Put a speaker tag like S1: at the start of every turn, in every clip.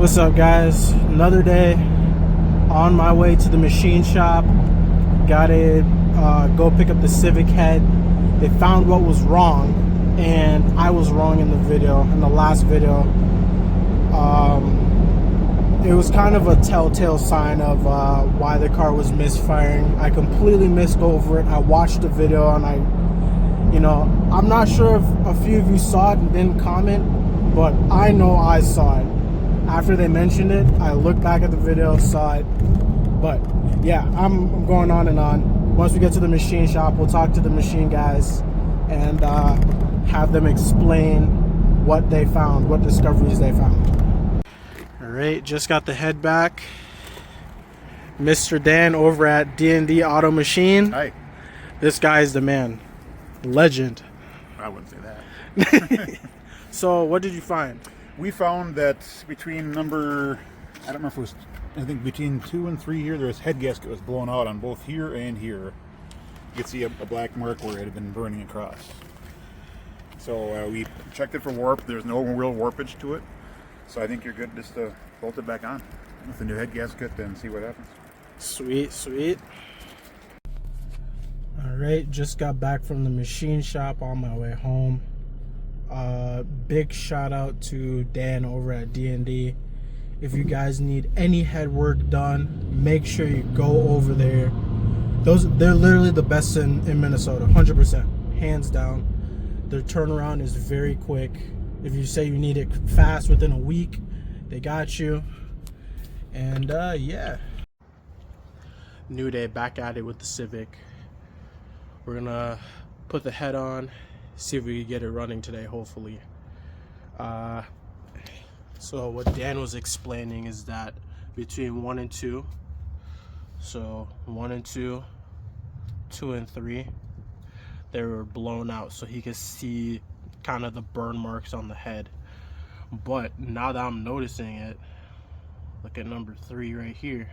S1: What's up, guys? Another day on my way to the machine shop. Gotta go pick up the Civic head. They found what was wrong, and I was wrong in the last video. It was kind of a telltale sign of why the car was misfiring. I completely missed over it. I watched the video and I'm not sure if a few of you saw it and didn't comment, but I know I saw it. After they mentioned it, I looked back at the video, saw it. But yeah, I'm going on and on. Once we get to the machine shop, we'll talk to the machine guys and have them explain what they found, what discoveries they found. Alright, just got the head back. Mr. Dan over at D&D Auto Machine.
S2: Hi.
S1: This guy's the man. Legend.
S2: I wouldn't say that.
S1: So what did you find?
S2: We found that between I don't remember if it was, I think between 2 and 3 here, this head gasket was blown out on both here and here. You could see a black mark where it had been burning across. So we checked it for warp. There's no real warpage to it. So I think you're good just to bolt it back on with the new head gasket and see what happens.
S1: Sweet, sweet. Alright, just got back from the machine shop on my way home. Big shout out to Dan over at D&D. If you guys need any head work done, make sure you go over there. They're literally the best in Minnesota, 100%, hands down. Their turnaround is very quick. If you say you need it fast within a week, they got you. And yeah, new day, back at it with the Civic. We're gonna put the head on, see if we can get it running today, hopefully. So what Dan was explaining is that between 1 and 2, so 1 and 2, 2 and 3, they were blown out, so he could see kind of the burn marks on the head. But now that I'm noticing it, look at number 3 right here.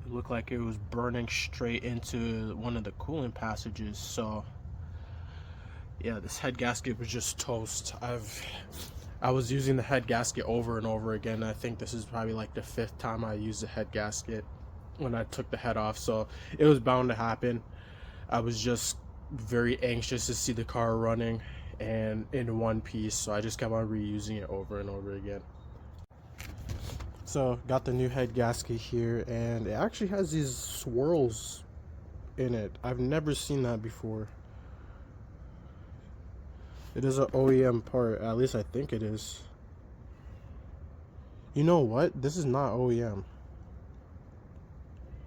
S1: It looked like it was burning straight into one of the coolant passages. So yeah, this head gasket was just toast. I was using the head gasket over and over again. I think this is probably like the 5th time I used the head gasket when I took the head off, so it was bound to happen. I was just very anxious to see the car running and in one piece, so I just kept on reusing it over and over again. So got the new head gasket here, and it actually has these swirls in it. I've never seen that before. It is an OEM part, at least I think it is. You know what? This is not OEM.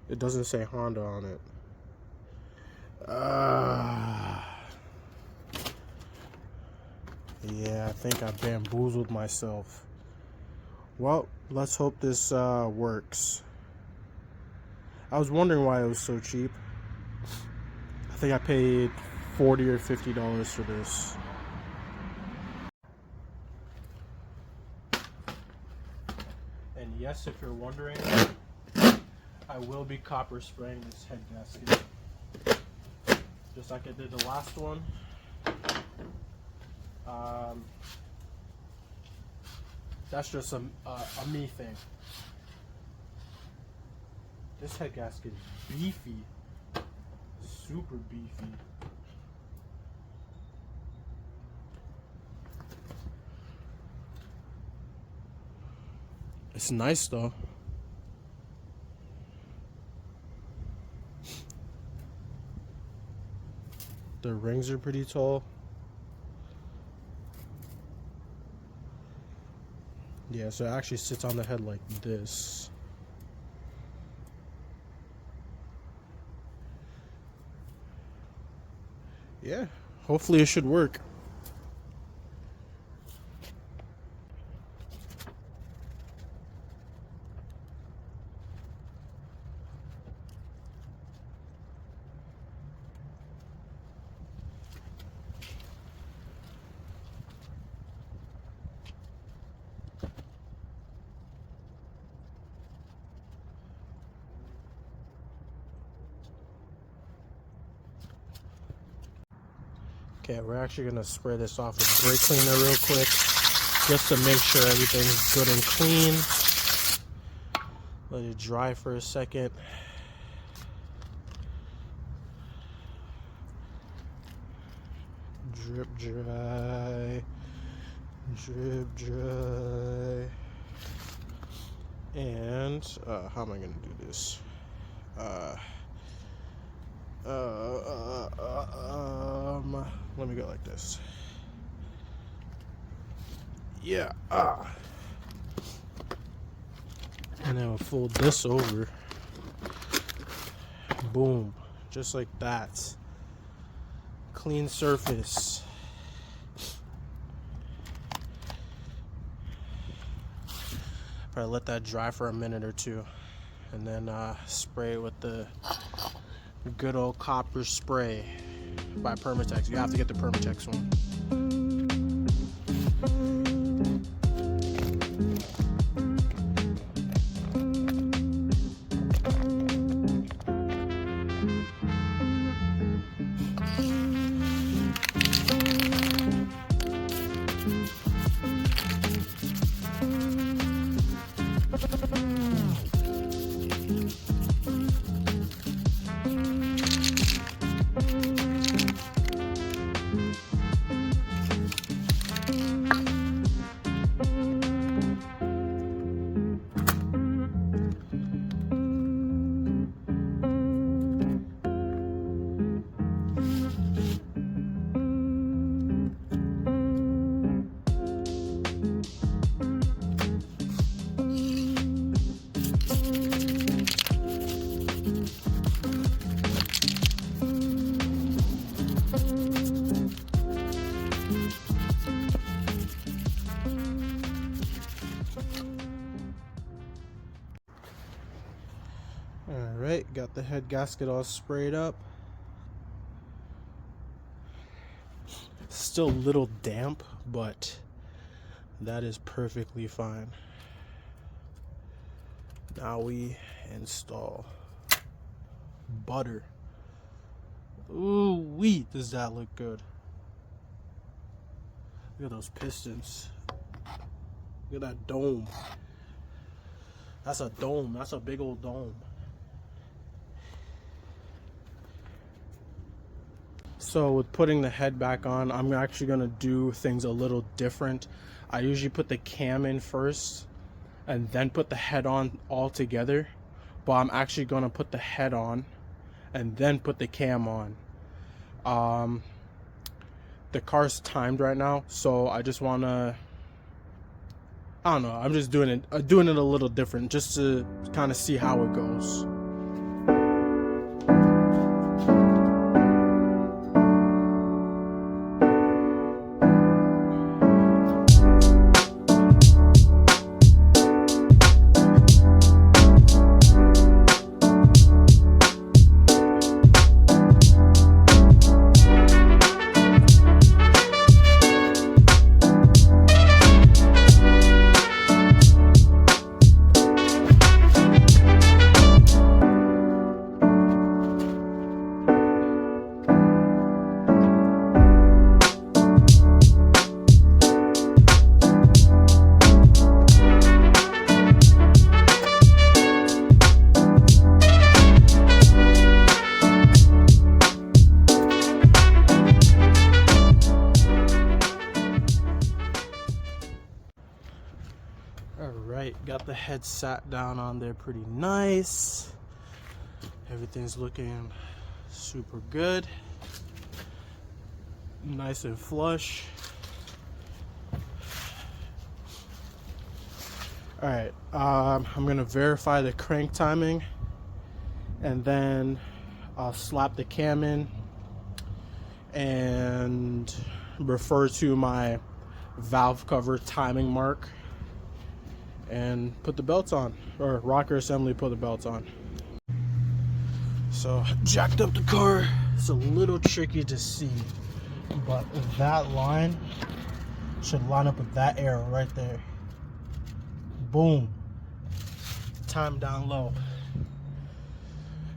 S1: It doesn't say Honda on it. Yeah, I think I bamboozled myself. Well, let's hope this works. I was wondering why it was so cheap. I think I paid $40 or $50 for this. And yes, if you're wondering, I will be copper spraying this head gasket, just like I did the last one. That's just a me thing. This head gasket is beefy, super beefy. It's nice though. The rings are pretty tall. Yeah, so it actually sits on the head like this. Yeah, hopefully it should work. Okay, we're actually gonna spray this off with brake cleaner real quick. just to make sure everything's good and clean. Let it dry for a second. Drip dry, drip dry. And how am I gonna do this? Let me go like this. Yeah. And then we'll fold this over. Boom. Just like that. Clean surface. Probably let that dry for a minute or two. And then spray it with the good old copper spray by Permatex. You have to get the Permatex one. Alright, got the head gasket all sprayed up. Still a little damp, but that is perfectly fine. Now we install butter. Ooh wee, does that look good? Look at those pistons. Look at that dome. That's a dome. That's a big old dome. So with putting the head back on, I'm actually going to do things a little different. I usually put the cam in first and then put the head on all together. But I'm actually going to put the head on and then put the cam on. The car's timed right now, so I just want to, I don't know, I'm just doing it a little different just to kind of see how it goes. Alright, got the head sat down on there pretty nice. Everything's looking super good. Nice and flush. Alright, I'm gonna verify the crank timing and then I'll slap the cam in and refer to my valve cover timing mark and put the belts on, or rocker assembly, put the belts on. So jacked up the car. It's a little tricky to see, but that line should line up with that arrow right there. Boom. Time down low.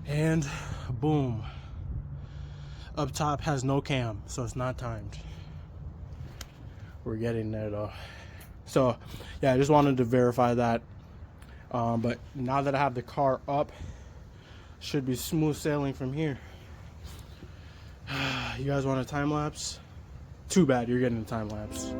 S1: And boom. Up top has no cam, so it's not timed. We're getting there though. So yeah, I just wanted to verify that. But now that I have the car up, should be smooth sailing from here. You guys want a time lapse? Too bad, you're getting a time lapse.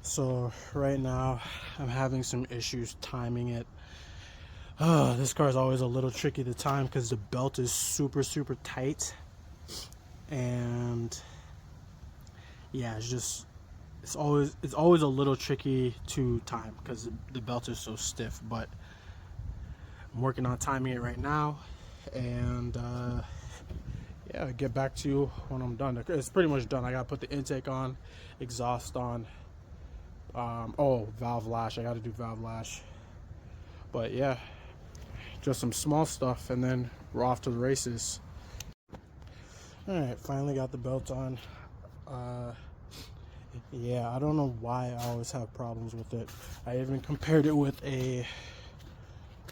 S1: So right now I'm having some issues timing it. This car is always a little tricky to time because the belt is super tight, and yeah, it's always a little tricky to time because the belt is so stiff. But I'm working on timing it right now, and yeah, I'll get back to you when I'm done. It's pretty much done. I gotta put the intake on, exhaust on. Oh, valve lash. I gotta do valve lash. But yeah, just some small stuff, and then we're off to the races. All right, finally got the belt on. Yeah, I don't know why I always have problems with it. I even compared it with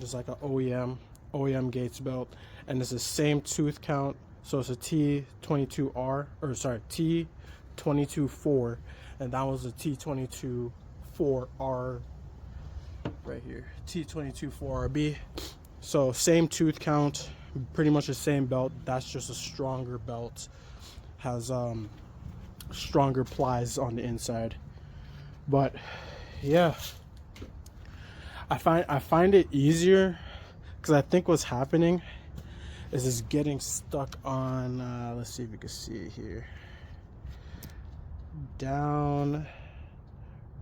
S1: just like an OEM Gates belt, and it's the same tooth count. So it's a T22R, or sorry, T22-4, and that was a T22-4R right here, T22-4RB. So same tooth count, pretty much the same belt. That's just a stronger belt, has stronger plies on the inside. But yeah, I find it easier because I think what's happening is it's getting stuck on, let's see if you can see it here, down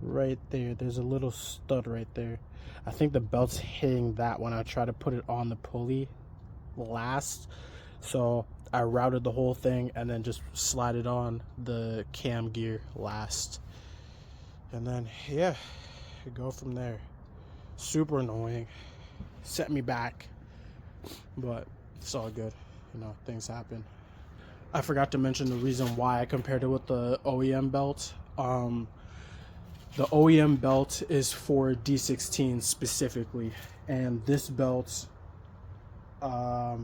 S1: right there. There's a little stud right there. I think the belt's hitting that when I try to put it on the pulley last. So I routed the whole thing and then just slide it on the cam gear last. And then, yeah, go from there. Super annoying. Set me back. But it's all good. You know, things happen. I forgot to mention the reason why I compared it with the OEM belt. The OEM belt is for D16 specifically, and this belt, I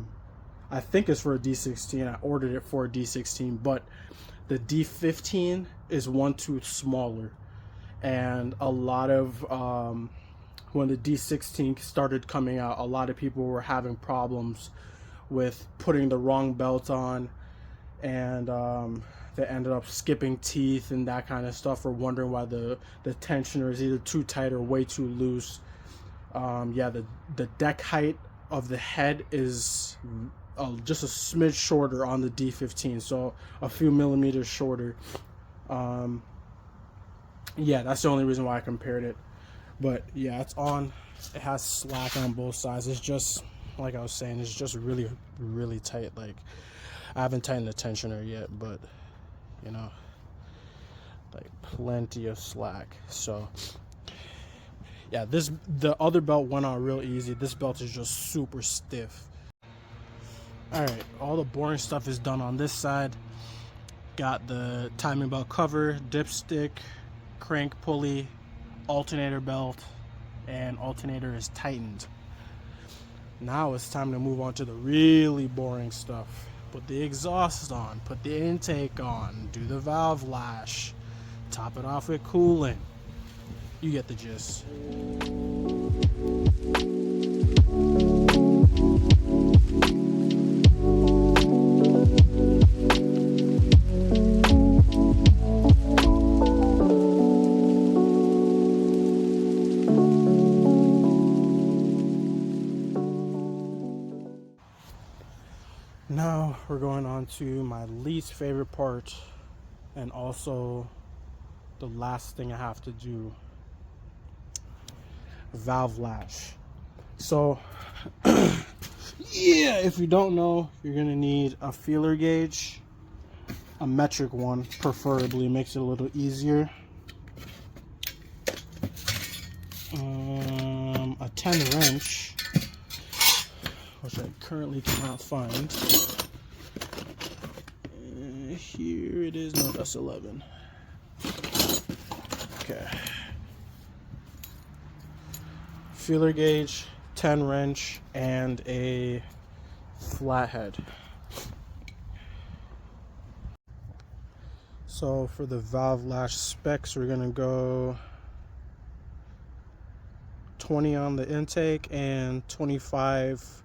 S1: think is for a D16. I ordered it for a D16, but the D15 is one tooth smaller, and a lot of when the D16 started coming out, a lot of people were having problems with putting the wrong belt on, and they ended up skipping teeth and that kind of stuff, or wondering why the tensioner is either too tight or way too loose. Yeah, the deck height of the head is just a smidge shorter on the D15, so a few millimeters shorter. Yeah, that's the only reason why I compared it. But yeah, it's on. It has slack on both sides. It's just, like I was saying, it's just really tight. Like, I haven't tightened the tensioner yet, but you know, like, plenty of slack. So yeah, the other belt went on real easy. This belt is just super stiff. All right, all the boring stuff is done on this side. Got the timing belt cover, dipstick, crank pulley, alternator belt, and alternator is tightened. Now it's time to move on to the really boring stuff. Put the exhaust on, put the intake on, do the valve lash, top it off with coolant, You get the gist. Now we're going on to my least favorite part, and also the last thing I have to do, valve lash. So yeah, if you don't know, you're gonna need a feeler gauge, a metric one preferably, makes it a little easier, a 10 wrench, which I currently cannot find. Here it is. No, that's 11. Okay. Feeler gauge, 10 wrench, and a flathead. So for the valve lash specs, we're gonna go 20 on the intake and 25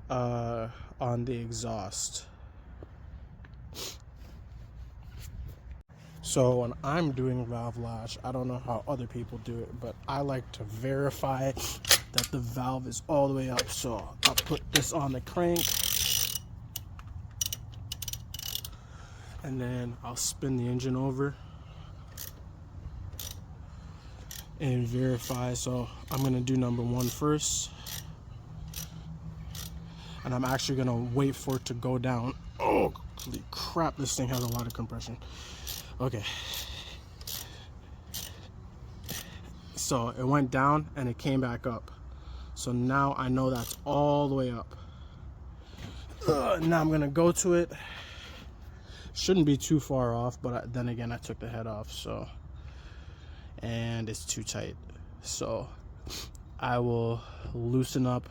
S1: on the exhaust. So when I'm doing valve lash, I don't know how other people do it, but I like to verify that the valve is all the way up. So I'll put this on the crank, and then I'll spin the engine over and verify. So I'm gonna do number 1 first, and I'm actually gonna wait for it to go down. Oh, holy crap, this thing has a lot of compression. Okay, so it went down and it came back up. So now I know that's all the way up. Now I'm gonna go to it. Shouldn't be too far off, but then again, I took the head off, so, and it's too tight. So I will loosen up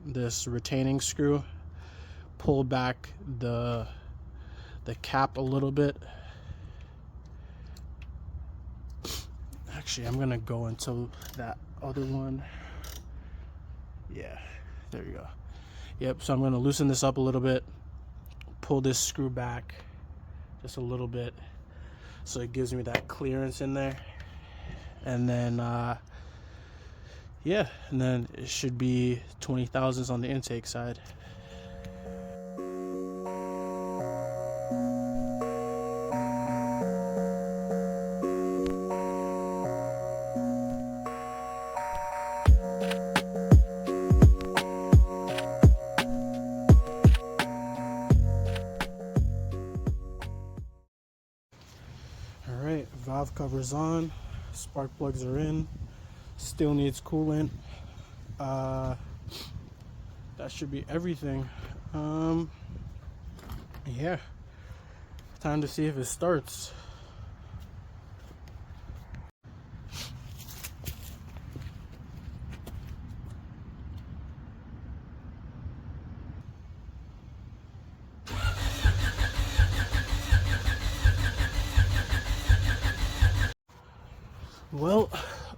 S1: this retaining screw, pull back the cap a little bit. Actually, I'm gonna go into that other one. Yeah, there you go. Yep, so I'm gonna loosen this up a little bit, pull this screw back just a little bit so it gives me that clearance in there, and then yeah, and then it should be 20 thousandths on the intake side. Alright, valve cover's on, spark plugs are in, still needs coolant. That should be everything. Yeah, time to see if it starts. Well,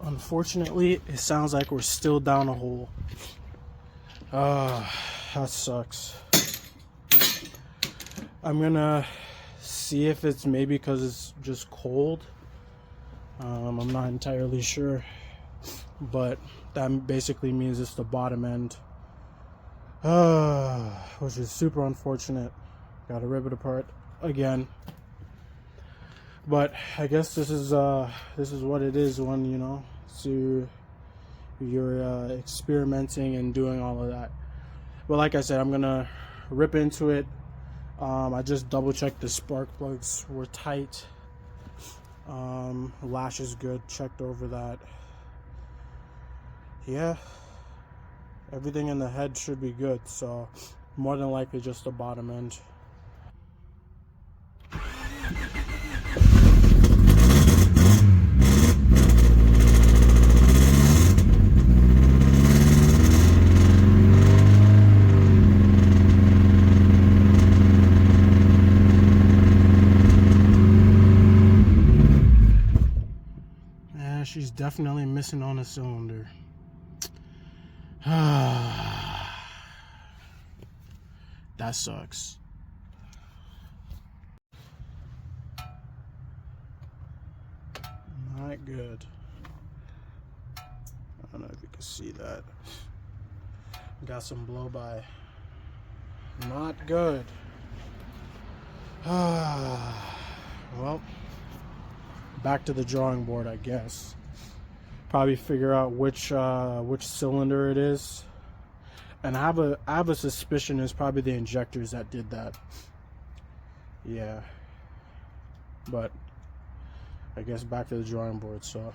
S1: unfortunately, it sounds like we're still down a hole. That sucks. I'm gonna see if it's maybe because it's just cold. I'm not entirely sure, but that basically means it's the bottom end, which is super unfortunate. Gotta rip it apart again. But I guess this is what it is when, you know, so you're experimenting and doing all of that. But like I said, I'm gonna rip into it. I just double checked the spark plugs were tight. Lash is good, checked over that. Yeah, everything in the head should be good, so more than likely just the bottom end. She's definitely missing on a cylinder. That sucks. Not good. I don't know if you can see that. Got some blow by. Not good. Well, back to the drawing board, I guess. Probably figure out which cylinder it is, and I have a suspicion it's probably the injectors that did that. Yeah, but I guess back to the drawing board. So